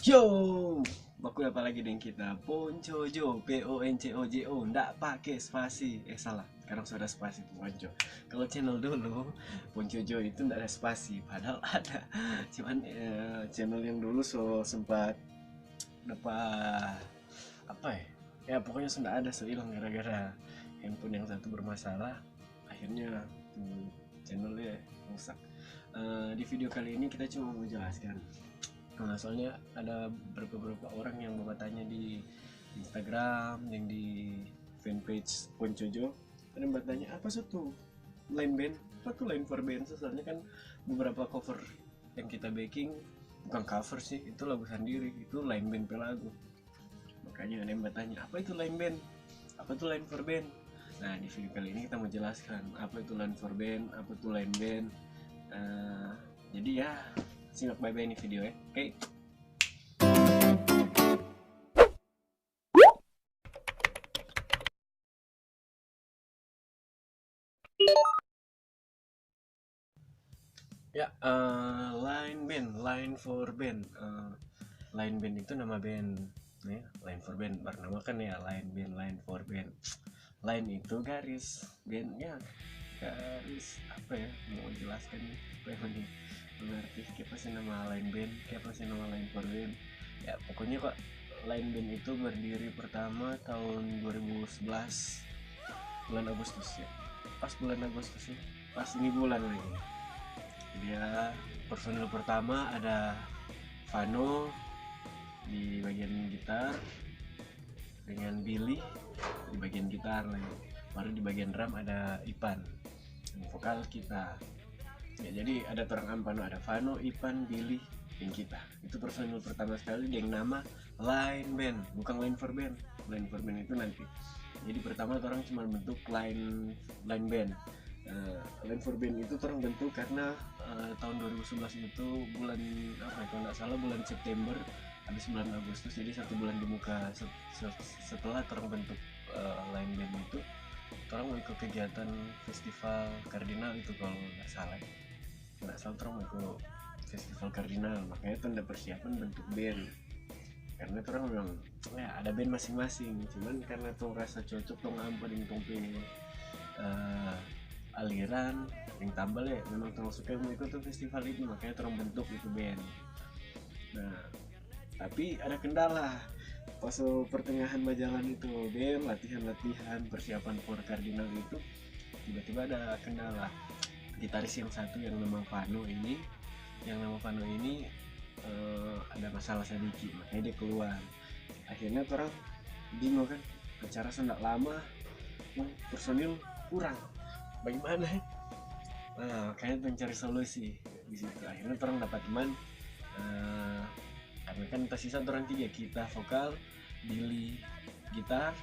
Yo, baku apa lagi dengan kita? Poncojo, Poncojo, ndak pakai spasi. Salah, sekarang sudah spasi Ponco. Kalau channel dulu, Poncojo itu ndak ada spasi, padahal ada. Cuman channel yang dulu sempat dapat apa ya? Ya pokoknya sudah ada hilang gara-gara handphone yang satu bermasalah. Akhirnya channelnya rusak. Di video kali ini kita cuma mau jelaskan. Nah, soalnya ada beberapa orang yang bertanya di Instagram, yang di fanpage Poncojo, ada yang bertanya apa sih tuh line band, apa tuh line for band. Soalnya kan beberapa cover yang kita backing bukan cover sih, itu lagu sendiri, itu line band pelagu. Makanya ada yang bertanya apa itu line band, apa itu line for band. Nah, di video kali ini kita mau jelaskan apa itu line for band, apa itu line band. uh, jadi ya, simak bye-bye ini video ya. Oke. Ya, line band, line for band. Line band itu nama band, ya. Line for band, kan ya line band, line for band. Line itu garis, bandnya garis apa ya? Mau jelaskan nih, apa yang mengerti? Kayak sih nama line band, kayak sih nama line for band. Ya pokoknya kok line band itu berdiri pertama tahun 2011 bulan Agustus ya. Pas bulan Agustus ya. Pas ini bulan lagi. Dia personil pertama ada Vano di bagian gitar dengan Billy di bagian gitar lagi. Baru di bagian drum ada Ipan vokal kita. Ya, jadi ada orang Ampano, ada Vano, Ipan, Billy, dan kita. Itu personil pertama sekali yang nama line band, bukan line for band. Line for band itu nanti. Jadi pertama orang cuma bentuk line band. Line for band itu orang bentuk karena tahun 2011 itu bulan apa ya, kalau nggak salah bulan September habis bulan Agustus, jadi satu bulan di muka setelah orang bentuk line band itu orang mau ikut kegiatan festival Kardinal itu kalau nggak salah orang mau ikut festival Kardinal, makanya tuh ada persiapan bentuk band karena orang memang ya ada band masing-masing, cuman karena tuh rasa cocok tuh ngampar yang aliran yang tambal ya, memang terlalu suka mau ikut tuh festival ini, makanya terang bentuk itu band. Nah tapi ada kendala pas pertengahan berjalan itu band latihan persiapan for Cardinal itu, tiba-tiba ada kendala. Gitaris yang satu yang nama Vano ini ada masalah sedikit, makanya dia keluar. Akhirnya orang bingung kan, acara sendak lama personil kurang, bagaimana ya? Nah, kayaknya mencari solusi di situ. Akhirnya orang dapat teman, karena kan tersisa orang tiga, kita vokal, Billy gitar,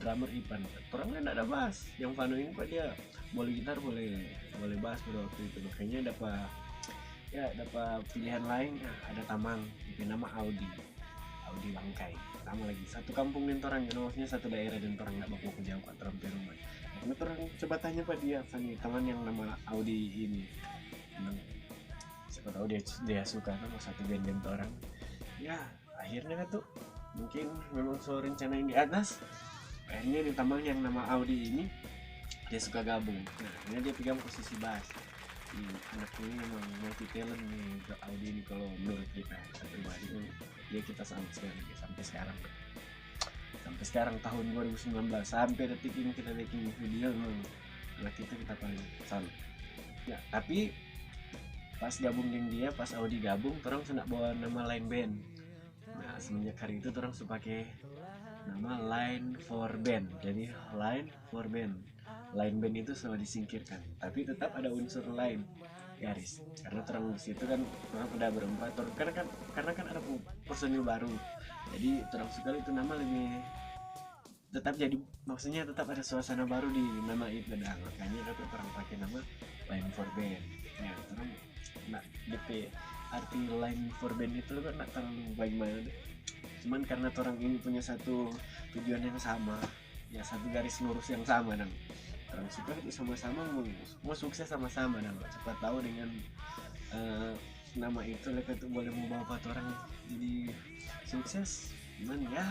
drummer Ipan. Orang kan ada bass. Yang Vano ini pak dia boleh gitar, boleh bass pada waktu itu. Makanya dapat pilihan lain. Nah, ada Tamang, nama Audi Bangkai. Sama lagi satu kampung dan orang, maksudnya satu daerah, dan orang nggak mau jauh ke orang rumah. Nah, orang coba tanya pak dia, teman yang nama Audi ini, siapa tahu dia suka sama satu band orang. Ya akhirnya tuh mungkin memang so rencana yang di atas, akhirnya ditambah yang nama Audi ini dia suka gabung. Nah akhirnya dia pegang posisi bass. Anak ini memang multi talent nih Audi ini, kalau menurut kita pribadi dia kita sampai sekarang tahun 2019 sampai detik ini kita bikin video, memang anak kita paling salut. Ya tapi pas gabung dengan dia, pas Audi gabung, orang sudah bawa nama line band. Nah semenjak hari itu orang sudah pakai nama line for band. Jadi line for band, line band itu selalu disingkirkan, tapi tetap ada unsur line garis, karena orang di situ kan orang udah berempat, karena kan ada personil baru, jadi terang sekali itu nama lebih tetap jadi, maksudnya tetap ada suasana baru di nama itu. Nah makanya dapat orang pakai nama line for band. Ya terus nah DP arti line for band itu kan nggak terlalu bagaimana deh, cuman karena orang ini punya satu tujuan yang sama, ya satu garis lurus yang sama, dan orang suka itu sama-sama mau sukses sama-sama, dan cepat tahu dengan nama itu mereka tuh boleh membawa orang jadi sukses, cuman ya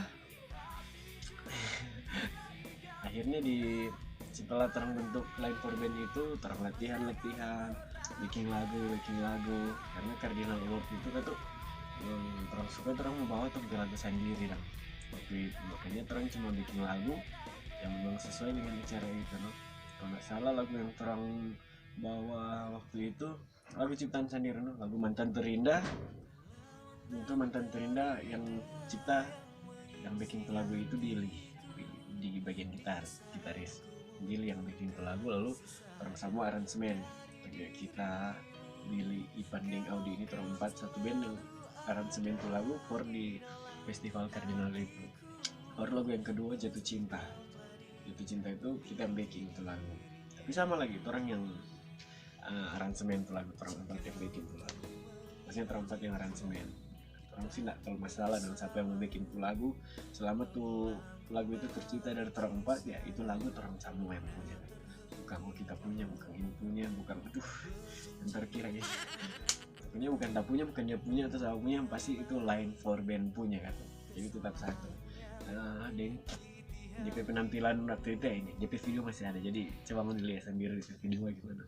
akhirnya setelah terang bentuk Line for Band itu terang latihan bikin lagu karena Cardinal Award itu kan tuh terang suka terang membawa tuh lagu sendiri dong waktu itu, makanya terang cuma bikin lagu yang memang sesuai dengan acara itu no. Kalau nggak salah lagu yang terang bawa waktu itu lagu ciptaan sendiri no, lagu Mantan Terindah. Itu Mantan Terindah yang cipta yang bikin lagu itu di bagian gitaris Billy yang bikin lagu, lalu orang semua aransemen kayak kita Billy, Ipan, Deng, Audi ini terempat satu band yang aransemen lagu for di festival Cardinal itu. Baru lagu yang kedua Jatuh Cinta itu kita bikin lagu, tapi sama lagi orang yang aransemen lagu terempat yang bikin lagu, maksudnya terempat yang aransemen. Orang sih nggak terlalu masalah dengan siapa yang mau bikin lagu, selama tuh lagu itu tercipta dari terempat ya itu lagu terang sama yang punya, bukan kita punya, bukan ini punya, bukan yang terkira gitu. Pokoknya bukan tak punya, bukan dia punya atau saya punya, yang pasti itu Line for Band punya kan, jadi tetap satu. Deng DP penampilan waktu itu ini, DP video masih ada, jadi coba mau dilihat sendiri di video gimana.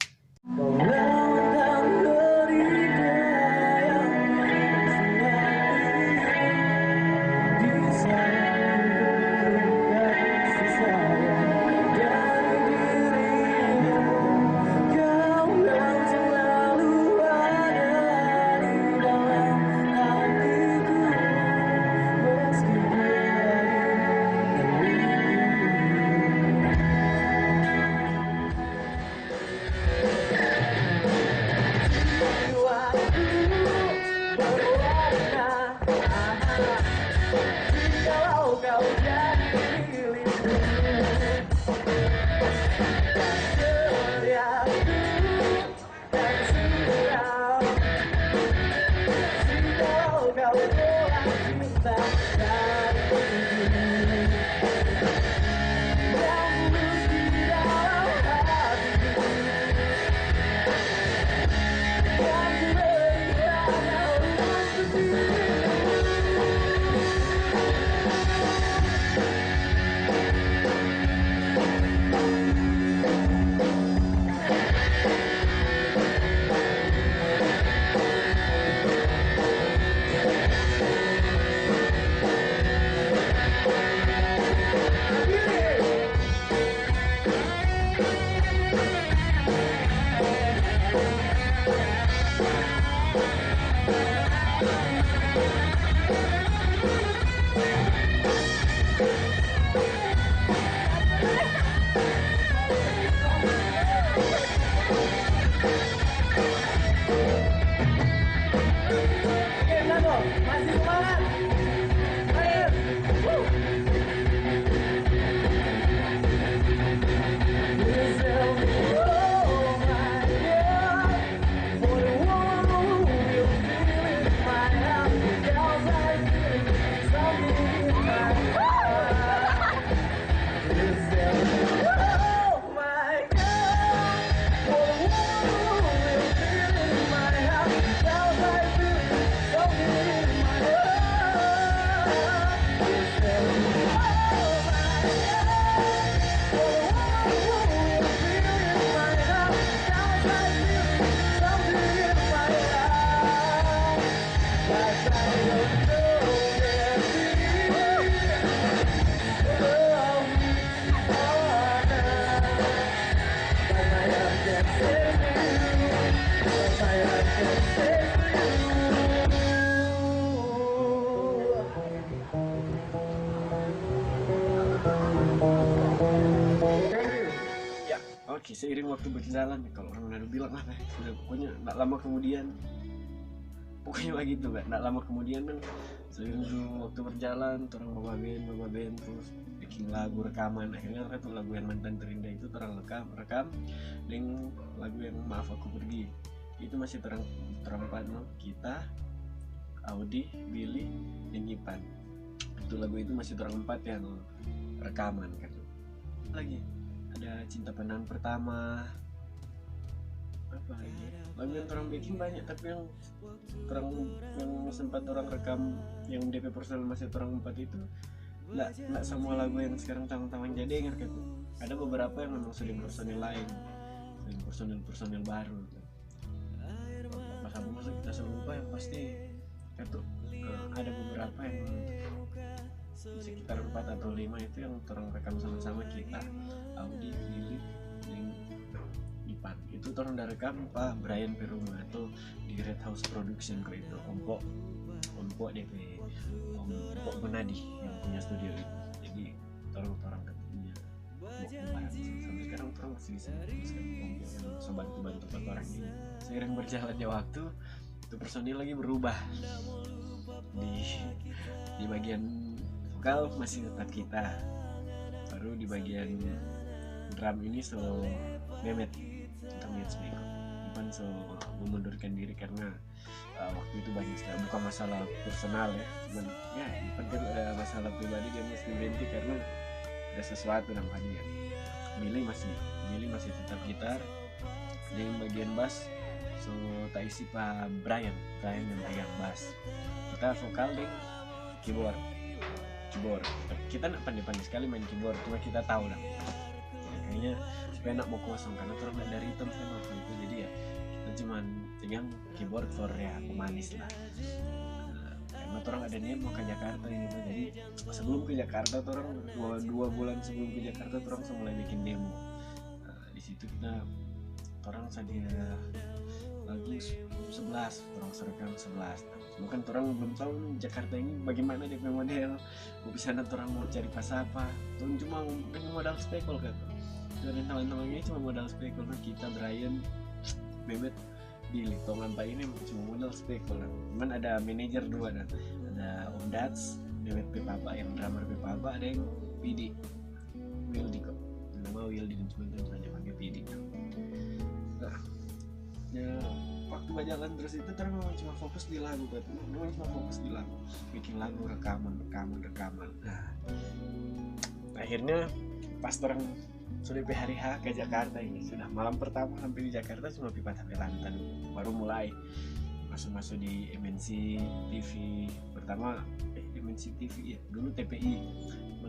Oke, seiring waktu berjalan kalau orang Manado bilang apa ya, pokoknya nggak lama kemudian, pokoknya begitu kan, nggak lama kemudian kan seiring waktu berjalan orang bawa band terus bikin lagu rekaman, akhirnya tuh lagu yang Mantan Terindah itu orang rekam dengan lagu yang Maaf Aku Pergi itu masih terempat no, kita, Audi, Billy, dan Ipan. Itu lagu itu masih terempat yang rekaman kan. Lagi ada Cinta Pandangan Pertama, apa lagi lagu yang orang bikin banyak, tapi yang orang yang sempat orang rekam yang DP personal masih orang 4 itu nggak semua lagu yang sekarang tang-tangan jadi ingat gitu. Ada beberapa yang memang sudah personil lain, personil baru gitu. Pas aku masuk kita lupa yang pasti itu ada beberapa yang sekitar 4 atau 5 itu yang orang rekam sama-sama kita, Audi, Lili, yang Ipan. Itu orang udah rekam Pak Brian Peruma atau di Red House Production ke itu Ompok DP Ompok Benadi yang punya studio itu. Jadi orang ketiganya sampai sekarang orang masih bisa Ompok yang bisa bantu orang ini. Seiring berjalannya waktu itu personil lagi berubah, di bagian vokal masih tetap kita, baru di bagian drum ini so Mehmet Smeko Ivan so memundurkan diri karena waktu itu banyak sekali, bukan masalah personal ya, cuman ya Ivan kan masalah pribadi, dia mesti berhenti karena ada sesuatu namanya. Billy masih tetap gitar, dia yang bagian bass so tak isi Pak Brian yang bagian bass, kita vokal deh keyboard. Kita nak pandai-pandai sekali main keyboard, cuma kita tahu lah ya, kayaknya supaya nak mau kosong karena terus dari hitam kan waktu itu, jadi ya kita cuman pegang keyboard for ya pemanis lah. Karena orang ada niat mau ke Jakarta gitu, jadi sebelum ke Jakarta orang dua bulan sebelum ke Jakarta orang mulai bikin demo. Di situ kita orang sadia lagu 11, orang serekam 11. Bukan orang belum tahu Jakarta ini bagaimana DP model, mau bisa nanti orang mau cari pas apa, orang cuma pengen modal spekul kan, dari teman-temannya cuma modal spekul. Kita Brian, Mehmet, Billy, tong apa ini cuma modal spekul. Cuman ada manajer dua, ada Om Dats, Mehmet Pepapa yang drummer Pepapa, ada yang PD, Wildy kok, nama Wildy cuma itu aja panggil PD. Nah, ya waktu berjalan terus itu memang cuma fokus di lagu kan, memang cuma fokus di lagu, bikin lagu, rekaman. Nah, akhirnya pas orang sudah hari H ke Jakarta ini, sudah malam pertama sampai di Jakarta cuma pipa sampai lantan, baru mulai masuk di MNC TV pertama, MNC TV ya dulu TPI,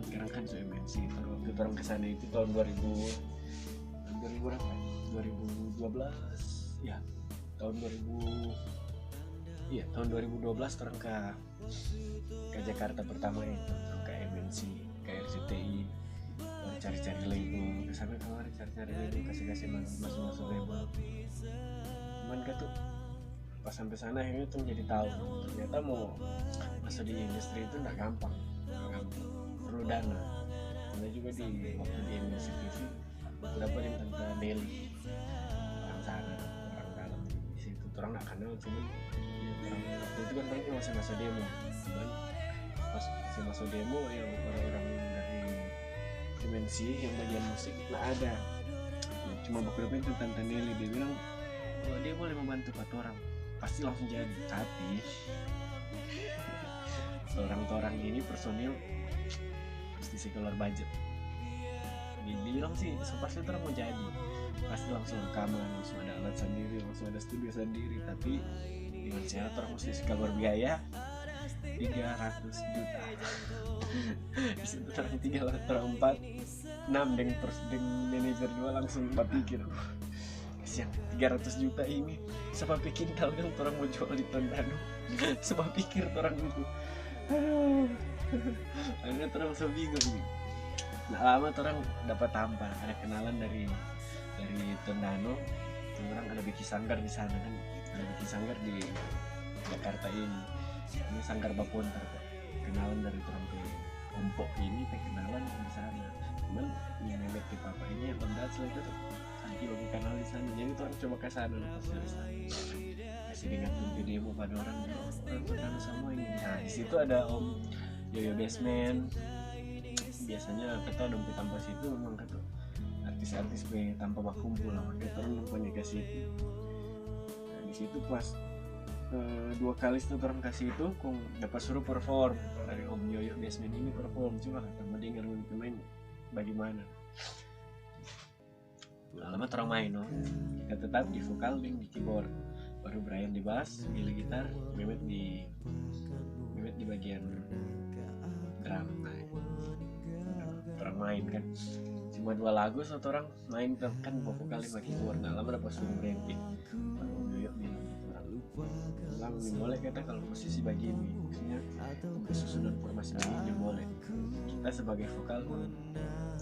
sekarang kan so MNC. Terus waktu orang kesana itu tahun 2000 berapa? 2012 ya, tahun 2012 orang ke Jakarta pertama itu, ke MNC, ke RCTI, cari-cari label kesana kemarin, cari-cari label, kasih masuk label. Cuman tuh pas sampai sana akhirnya tuh jadi tahu ternyata mau masuk di industri itu nggak gampang, perlu dana. Karena juga di waktu di MNC TV dapetin Tante Nelly, orang sana, orang dalam di situ. Orang nggak kenal, cuman ya, orang waktu itu kan mereka masih masa demo, cuman pas masih masa demo yang orang-orang dari dimensi yang bagian musik nggak ada. Cuma bakal itu Tante Nelly, dia bilang kalau dia boleh membantu 4 orang pasti langsung jadi, tapi orang ini personil pasti keluar budget. Dia bilang sih pasti orang mau jadi, pasti langsung rekaman, langsung ada alat sendiri, langsung ada studio sendiri, tapi dengan syarat orang mesti keluar biaya 300 juta. Di situ orang 3, orang 4, 6 dengan manajer 2 langsung berpikir, kasihan 300 juta ini sebab bikin tal kan orang mau jual di Tondano, sebab pikir orang itu. Akhirnya orang so bingung. Nah lama orang dapat tampar, ada kenalan dari Tondano, orang ada bikin sanggar di sana kan, ada bikin sanggar di Jakarta ini sanggar Bapontar kok, kenalan dari orang ke Ompok ini, kenalan di sana. Cuman Mehmet ke Papa ini yang pendat selain itu nanti bagi kanal di sana, jadi orang coba ke sana pas dari sana masih dengan demo pada orang Tondano semua ini. Nah di situ ada Om Yoyo Basement. Biasanya kita dompet tanpa situ memang kata artis-artis tanpa bakumpul lah, kita orang punya ke situ. Nah, di situ pas 2 kali itu orang kasih itu kok dapat suruh perform dari Om Yoyo Basement ini perform, cuma kata mau dengar pemain bagaimana. lama terang main no, kita tetap di vokal dan di keyboard, baru Brian di bass, Billy gitar, Mehmet di bagian drum. Nah, orang main kan cuma 2 lagu, satu orang main kan vokal di keyboard. Nah lama dapat suruh branding baru Yoyo bilang orang boleh kita kalau posisi bagi ini maksudnya susunan formasi ini boleh, kita sebagai vokal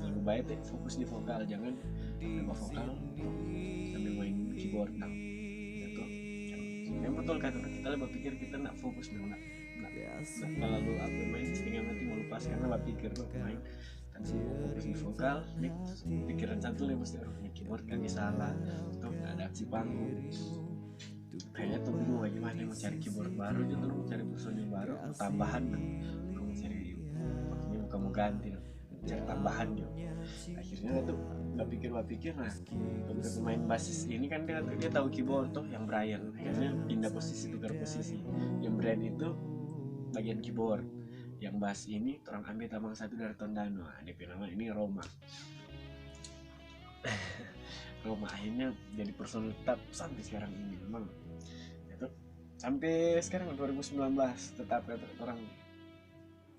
lebih baik deh fokus di vokal, jangan nambah vokal sambil main keyboard. Nah itu yang betul kan, kita lebih pikir kita nak fokus dong, nak lalu apa main setengah mati mau lepas karena lah pikir lo main kan semua fokus di vokal, pikiran satu nih mesti ini keyboard kan salah tuh nggak ada aksi panggung. Kayaknya tuh bingung bagaimana mau cari keyboard baru, gitu mau cari personil baru tambahan dan kamu cari waktunya kamu ganti cari tambahan juga. Akhirnya tuh nggak pikir nah untuk pemain basis ini kan dia tahu keyboard tuh yang Brian, akhirnya pindah posisi, tukar posisi. Yang Brian itu bagian keyboard, yang bass ini orang ambil tambang satu dari Tondano. Nah, DP nama ini Roma. Roma akhirnya jadi personil tetap sampai sekarang ini. Memang itu sampai sekarang 2019 tetap orang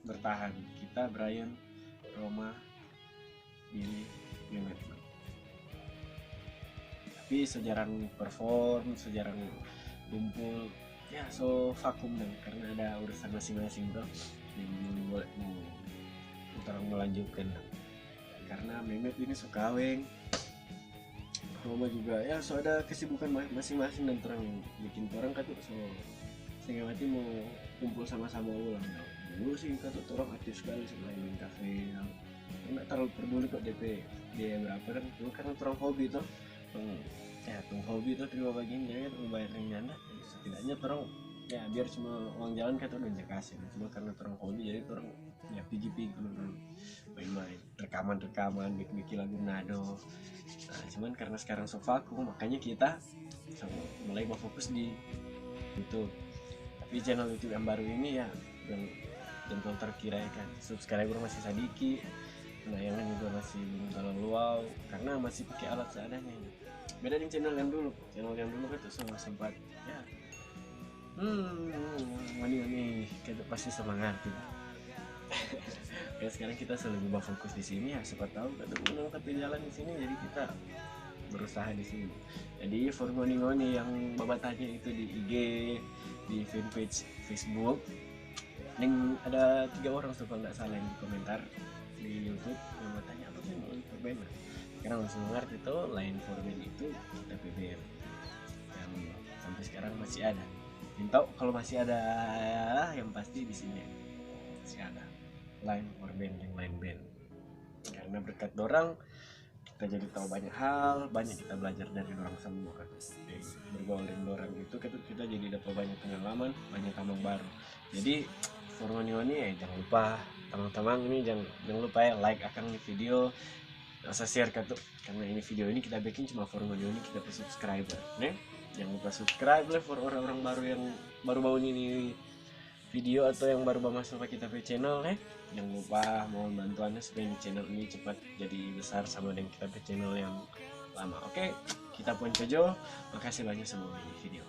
bertahan, kita Brian, Roma, Billy, Mehmet. Tapi sejarang perform, sejarang kumpul ya so vakum dong, karena ada urusan masing-masing tuh yang mau orang melanjutkan. Karena Mehmet ini suka kaweng, Roma juga ya so ada kesibukan masing-masing, dan orang bikin orang kan tuh so sehingga mati mau kumpul sama-sama ulang. Dulu sih kan tuh orang aktif sekali selain main kafe, nggak terlalu peduli kok DP dia berapa kan, dulu karena orang hobi tuh ya tuh hobi tuh terima bagian jadi membayar yang setidaknya orang ya biar cuma uang jalan kan udah kasih, cuma karena orang hobi jadi orang ya pigi-pigi main-main rekaman bikin lagu nado. Nah cuman karena sekarang so vakum makanya kita mulai fokus di YouTube. Tapi channel YouTube yang baru ini ya dan terkira kan subscriber masih sedikit, penayangan juga masih belum terlalu wow karena masih pakai alat seadanya. Beda dengan channel yang dulu kan tuh sempat ya mani kita pasti semangat gitu. Ya sekarang kita selalu fokus di sini ya, siapa tahu ketemu jalan di sini, jadi kita berusaha di sini. Jadi for ngoni yang babatanya itu di IG, di fanpage Facebook, dan ada 3 orang supaya nggak salah yang di komentar di YouTube yang bertanya apa sih Line for Band. Sekarang langsung ngerti itu Line for Band itu kita BBM yang sampai sekarang masih ada. Tahu kalau masih ada yang pasti di sini masih ada Line for Band yang Line Band. Karena berkat dorang kita jadi tahu banyak hal, banyak kita belajar dari orang semua kan. Bergaul dengan orang itu kita jadi dapat banyak pengalaman, banyak tambang baru. Jadi for ngoni ya jangan lupa teman-teman ini jangan lupa ya like akan di video, rasa share kan tuh, karena ini video ini kita bikin cuma for ngoni kita ke subscriber nih. Jangan lupa subscribe lah for orang-orang baru yang baru bangun ini video atau yang baru masuk ke kita channel nih. Jangan lupa mohon bantuannya supaya ini channel ini cepat jadi besar sama dengan kita channel yang lama. Oke, kita pun Kojo, makasih banyak semua ini video.